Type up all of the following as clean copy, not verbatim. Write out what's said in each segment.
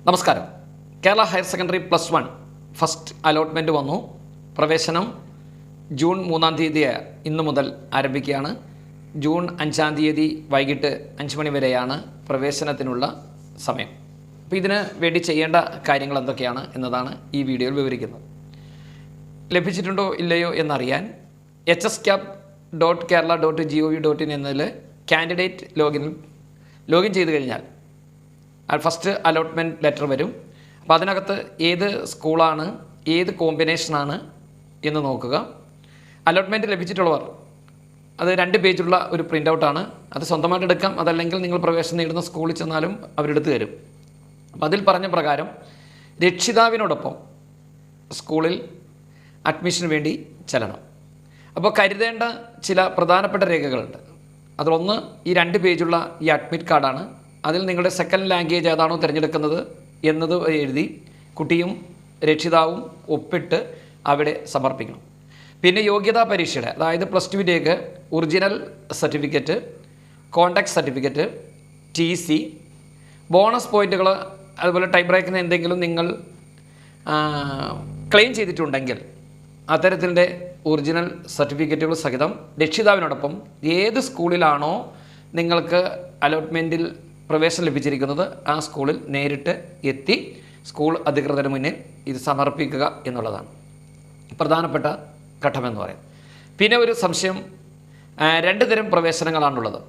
നമസ്കാരം. Kerala higher secondary +1 first allotment വന്നു. പ്രവേശനം ജൂൺ 3-ാം തീയതി ഇന്നു മുതൽ ആരംഭിക്കുകയാണ്. ജൂൺ 5-ാം തീയതി വൈകിട്ട് 5 മണി വരെയാണ് പ്രവേശനത്തിനുള്ള സമയം. അപ്പോൾ ഇതിന് വേണ്ടി ചെയ്യേണ്ട കാര്യങ്ങൾ എന്തൊക്കെയാണ് എന്നതാണ് ഈ വീഡിയോയിൽ വിവരിക്കുന്നത്. ലഭിച്ചിട്ടുണ്ടോ ഇല്ലയോ എന്നറിയാൻ hscap.kerala.gov.in എന്നതിൽ കാൻഡിഡേറ്റ് ലോഗിൻ ചെയ്ത് കഴിഞ്ഞാൽ ഫസ്റ്റ് അലോട്ട്മെൻറ്റ് ലെറ്റർ വരും. അപ്പോൾ അതിനകത്ത് ഏത് സ്കൂളാണ്, ഏത് കോമ്പിനേഷനാണ് എന്ന് നോക്കുക. അലോട്ട്മെൻറ്റ് ലഭിച്ചിട്ടുള്ളവർ അത് 2 പേജുള്ള ഒരു പ്രിൻ്റ് ഔട്ടാണ്. അത് സ്വന്തമായിട്ട് എടുക്കാം, അതല്ലെങ്കിൽ നിങ്ങൾ പ്രവേശനം നേടുന്ന സ്കൂളിൽ ചെന്നാലും അവരെടുത്ത് തരും. അപ്പോൾ അതിൽ പറഞ്ഞ പ്രകാരം രക്ഷിതാവിനോടൊപ്പം സ്കൂളിൽ അഡ്മിഷന് വേണ്ടി ചെല്ലണം. അപ്പോൾ കരുതേണ്ട ചില പ്രധാനപ്പെട്ട രേഖകളുണ്ട്. അതിലൊന്ന് ഈ 2 പേജുള്ള ഈ അഡ്മിറ്റ് കാർഡാണ്. അതിൽ നിങ്ങളുടെ സെക്കൻഡ് ലാംഗ്വേജ് ഏതാണോ തിരഞ്ഞെടുക്കുന്നത് എന്നത് എഴുതി കുട്ടിയും രക്ഷിതാവും ഒപ്പിട്ട് അവിടെ സമർപ്പിക്കണം. പിന്നെ യോഗ്യതാ പരീക്ഷയുടെ, അതായത് +2വിലേക്ക് original certificate, conduct certificate, TC, bonus പോയിൻറ്റുകൾ, അതുപോലെ ടൈം ബ്രേക്കിന് എന്തെങ്കിലും നിങ്ങൾ ക്ലെയിം ചെയ്തിട്ടുണ്ടെങ്കിൽ അത്തരത്തിൻ്റെ ഒറിജിനൽ സർട്ടിഫിക്കറ്റുകൾ സഹിതം രക്ഷിതാവിനോടൊപ്പം ഏത് സ്കൂളിലാണോ നിങ്ങൾക്ക് അലോട്ട്മെൻറ്റിൽ പ്രവേശനം ലഭിച്ചിരിക്കുന്നത് ആ സ്കൂളിൽ നേരിട്ട് എത്തി സ്കൂൾ അധികൃതരുടെ മുന്നിൽ ഇത് സമർപ്പിക്കുക എന്നുള്ളതാണ് പ്രധാനപ്പെട്ട ഘട്ടമെന്ന് പറയുന്നത്. പിന്നെ ഒരു സംശയം, 2 തരം പ്രവേശനങ്ങളാണുള്ളത്.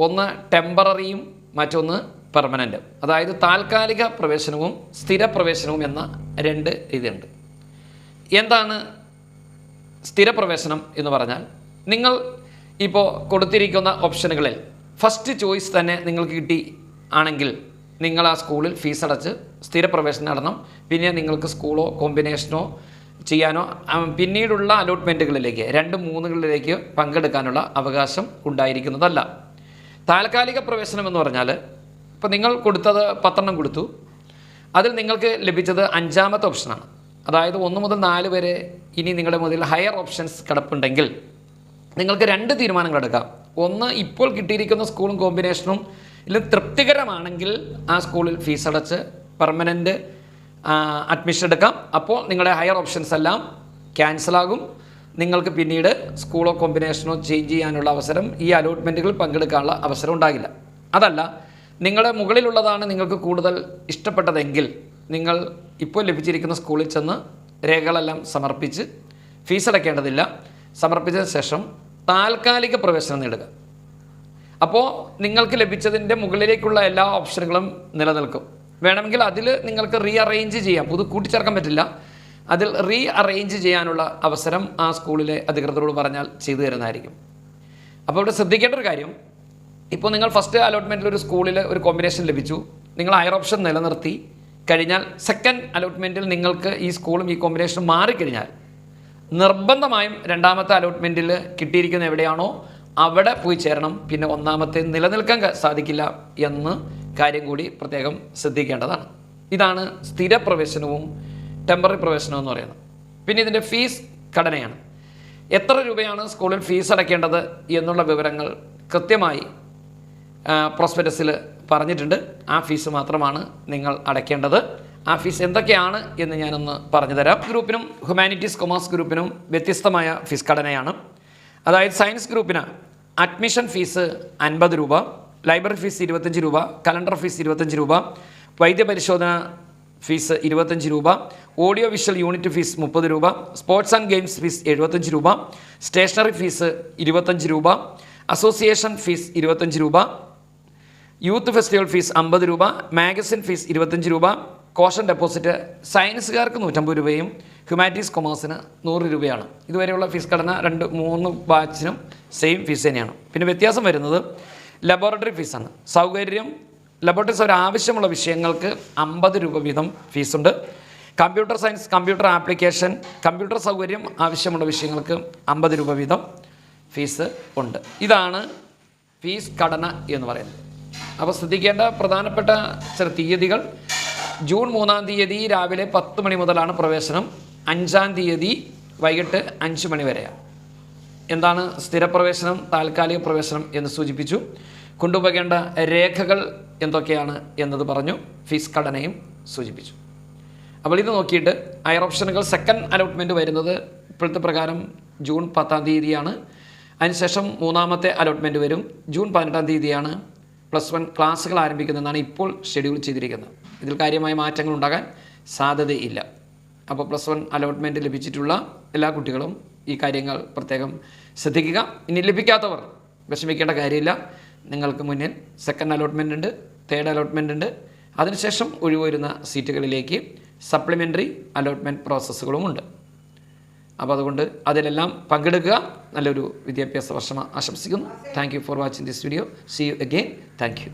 ഒന്ന് ടെമ്പററിയും മറ്റൊന്ന് പെർമനൻറ്റ്. അതായത് താൽക്കാലിക പ്രവേശനവും സ്ഥിര പ്രവേശനവും എന്ന 2 ഇതുണ്ട്. എന്താണ് സ്ഥിര പ്രവേശനം എന്ന് പറഞ്ഞാൽ, നിങ്ങൾ ഇപ്പോൾ കൊടുത്തിരിക്കുന്ന ഓപ്ഷനുകളിൽ ഫസ്റ്റ് ചോയ്സ് തന്നെ നിങ്ങൾക്ക് കിട്ടി ആണെങ്കിൽ നിങ്ങൾ ആ സ്കൂളിൽ ഫീസ് അടച്ച് സ്ഥിര പ്രവേശനം നടണം. പിന്നെ നിങ്ങൾക്ക് സ്കൂളോ കോമ്പിനേഷനോ ചെയ്യാനോ പിന്നീടുള്ള അലോട്ട്മെൻറ്റുകളിലേക്ക് 2-3കളിലേക്ക് പങ്കെടുക്കാനുള്ള അവകാശം ഉണ്ടായിരിക്കുന്നതല്ല. താൽക്കാലിക പ്രവേശനം എന്ന് പറഞ്ഞാൽ, ഇപ്പോൾ നിങ്ങൾ കൊടുത്തത് 10 കൊടുത്തു, അതിൽ നിങ്ങൾക്ക് ലഭിച്ചത് 5ാമത്തെ ഓപ്ഷനാണ്. അതായത് 1 മുതൽ 4 വരെ ഇനി നിങ്ങളുടെ മുതൽ ഹയർ ഓപ്ഷൻസ് കിടപ്പുണ്ടെങ്കിൽ നിങ്ങൾക്ക് 2 തീരുമാനങ്ങൾ എടുക്കാം. ഒന്ന്, ഇപ്പോൾ കിട്ടിയിരിക്കുന്ന സ്കൂളും കോമ്പിനേഷനും ഇതിൽ തൃപ്തികരമാണെങ്കിൽ ആ സ്കൂളിൽ ഫീസ് അടച്ച് പെർമനൻറ്റ് അഡ്മിഷൻ എടുക്കാം. അപ്പോൾ നിങ്ങളുടെ ഹയർ ഓപ്ഷൻസ് എല്ലാം ക്യാൻസലാകും. നിങ്ങൾക്ക് പിന്നീട് സ്കൂളോ കോമ്പിനേഷനോ ചേഞ്ച് ചെയ്യാനുള്ള അവസരം, ഈ അലോട്ട്മെൻറ്റുകളിൽ പങ്കെടുക്കാനുള്ള അവസരം ഉണ്ടാകില്ല. അതല്ല, നിങ്ങളുടെ മുകളിലുള്ളതാണ് നിങ്ങൾക്ക് കൂടുതൽ ഇഷ്ടപ്പെട്ടതെങ്കിൽ നിങ്ങൾ ഇപ്പോൾ ലഭിച്ചിരിക്കുന്ന സ്കൂളിൽ ചെന്ന് രേഖകളെല്ലാം സമർപ്പിച്ച് ഫീസ് അടയ്ക്കേണ്ടതില്ല. സമർപ്പിച്ചതിന് ശേഷം താൽക്കാലിക പ്രവേശനം നേടുക. അപ്പോൾ നിങ്ങൾക്ക് ലഭിച്ചതിൻ്റെ മുകളിലേക്കുള്ള എല്ലാ ഓപ്ഷനുകളും നിലനിൽക്കും. വേണമെങ്കിൽ അതിൽ നിങ്ങൾക്ക് റീഅറേഞ്ച് ചെയ്യാം, കൂട്ടിച്ചേർക്കാൻ പറ്റില്ല. അതിൽ റീഅറേഞ്ച് ചെയ്യാനുള്ള അവസരം ആ സ്കൂളിലെ അധികൃതരോട് പറഞ്ഞാൽ ചെയ്തു തരുന്നതായിരിക്കും. അപ്പോൾ ഇവിടെ ശ്രദ്ധിക്കേണ്ട ഒരു കാര്യം, ഇപ്പോൾ നിങ്ങൾ ഫസ്റ്റ് അലോട്ട്മെൻറ്റിൽ ഒരു സ്കൂളിൽ ഒരു കോമ്പിനേഷൻ ലഭിച്ചു, നിങ്ങൾ ഹയർ ഓപ്ഷൻ നിലനിർത്തി കഴിഞ്ഞാൽ സെക്കൻഡ് അലോട്ട്മെൻറ്റിൽ നിങ്ങൾക്ക് ഈ സ്കൂളും ഈ കോമ്പിനേഷനും മാറിക്കഴിഞ്ഞാൽ നിർബന്ധമായും 2ാമത്തെ അലോട്ട്മെൻറ്റിൽ കിട്ടിയിരിക്കുന്ന എവിടെയാണോ അവിടെ പോയി ചേരണം. പിന്നെ 1ാമത്തെ നിലനിൽക്കാൻ സാധിക്കില്ല എന്ന് കാര്യം കൂടി പ്രത്യേകം ശ്രദ്ധിക്കേണ്ടതാണ്. ഇതാണ് സ്ഥിര പ്രവേശനവും ടെമ്പററി പ്രവേശനവും എന്ന് പറയുന്നത്. പിന്നെ ഇതിൻ്റെ ഫീസ് ഘടനയാണ്. എത്ര രൂപയാണ് സ്കൂളിൽ ഫീസ് അടയ്ക്കേണ്ടത് എന്നുള്ള വിവരങ്ങൾ കൃത്യമായി പ്രോസ്പെക്ടസിൽ പറഞ്ഞിട്ടുണ്ട്. ആ ഫീസ് മാത്രമാണ് നിങ്ങൾ അടയ്ക്കേണ്ടത്. ആ ഫീസ് എന്തൊക്കെയാണ് എന്ന് ഞാനൊന്ന് പറഞ്ഞു തരാം. ഗ്രൂപ്പിനും ഹ്യൂമാനിറ്റീസ് കൊമേഴ്സ് ഗ്രൂപ്പിനും വ്യത്യസ്തമായ ഫീസ് ഘടനയാണ്. അതായത് സയൻസ് ഗ്രൂപ്പിന് അഡ്മിഷൻ ഫീസ് 50 രൂപ, ലൈബ്രറി ഫീസ് 25 രൂപ, കലണ്ടർ ഫീസ് 25 രൂപ, വൈദ്യപരിശോധന ഫീസ് 25 രൂപ, ഓഡിയോ വിഷ്വൽ യൂണിറ്റ് ഫീസ് 30 രൂപ, സ്പോർട്സ് ആൻഡ് ഗെയിംസ് ഫീസ് 75 രൂപ, സ്റ്റേഷനറി ഫീസ് 25 രൂപ, അസോസിയേഷൻ ഫീസ് 25 രൂപ, യൂത്ത് ഫെസ്റ്റിവൽ ഫീസ് 50 രൂപ, മാഗസിൻ ഫീസ് 25 രൂപ, കോഷൻ ഡെപ്പോസിറ്റ് സയൻസുകാർക്ക് 150 രൂപയും ഹ്യൂമാനിറ്റീസ് കൊമേഴ്സിന് 100 രൂപയാണ്. ഇതുവരെയുള്ള ഫീസ് ഘടന 2-3 ബാച്ചിനും സെയിം ഫീസ് തന്നെയാണ്. പിന്നെ വ്യത്യാസം വരുന്നത് ലബോറട്ടറി ഫീസാണ്. ലബോറട്ടറി ആവശ്യമുള്ള വിഷയങ്ങൾക്ക് 50 രൂപ വീതം ഫീസുണ്ട്. Computer science, computer application, computer സൗകര്യം ആവശ്യമുള്ള വിഷയങ്ങൾക്ക് 50 രൂപ വീതം ഫീസ് ഉണ്ട്. ഇതാണ് ഫീസ് ഘടന എന്ന് പറയുന്നത്. അപ്പോൾ ശ്രദ്ധിക്കേണ്ട പ്രധാനപ്പെട്ട ചില തീയതികൾ: ജൂൺ 3-ാം തീയതി രാവിലെ 10 മണി മുതലാണ് പ്രവേശനം. 5-ാം തീയതി വൈകിട്ട് 5 മണി വരെയാണ്. എന്താണ് സ്ഥിരപ്രവേശനം, താൽക്കാലിക പ്രവേശനം എന്ന് സൂചിപ്പിച്ചു. കൊണ്ടുപോകേണ്ട രേഖകൾ എന്തൊക്കെയാണ് എന്നത് പറഞ്ഞു. ഫീസ് ഘടനയും സൂചിപ്പിച്ചു. അപ്പോൾ ഇത് നോക്കിയിട്ട് ഹയർ ഓപ്ഷനുകൾ സെക്കൻഡ് അലോട്ട്മെൻറ്റ് വരുന്നത് ഇപ്പോഴത്തെ പ്രകാരം ജൂൺ 10-ാം തീയതിയാണ്. അതിനുശേഷം മൂന്നാമത്തെ അലോട്ട്മെൻറ്റ് വരും ജൂൺ 18-ാം തീയതിയാണ്. +1 ക്ലാസ്സുകൾ ആരംഭിക്കുന്നതെന്നാണ് ഇപ്പോൾ ഷെഡ്യൂൾ ചെയ്തിരിക്കുന്നത്. ഇതിൽ കാര്യമായ മാറ്റങ്ങൾ ഉണ്ടാകാൻ സാധ്യതയില്ല. അപ്പോൾ +1 അലോട്ട്മെൻറ്റ് ലഭിച്ചിട്ടുള്ള എല്ലാ കുട്ടികളും ഈ കാര്യങ്ങൾ പ്രത്യേകം ശ്രദ്ധിക്കുക. ഇനി ലഭിക്കാത്തവർ വിഷമിക്കേണ്ട കാര്യമില്ല. നിങ്ങൾക്ക് മുന്നിൽ സെക്കൻഡ് അലോട്ട്മെൻ്റ് ഉണ്ട്, തേർഡ് അലോട്ട്മെൻ്റ് ഉണ്ട്. അതിനുശേഷം ഒഴിവരുന്ന സീറ്റുകളിലേക്ക് സപ്ലിമെൻ്ററി അലോട്ട്മെൻറ്റ് പ്രോസസ്സുകളുമുണ്ട്. അപ്പോൾ അതുകൊണ്ട് അതിലെല്ലാം പങ്കെടുക്കുക. നല്ലൊരു വിദ്യാഭ്യാസ വർഷം ആശംസിക്കുന്നു. Thank you for watching this video. See you again. Thank U.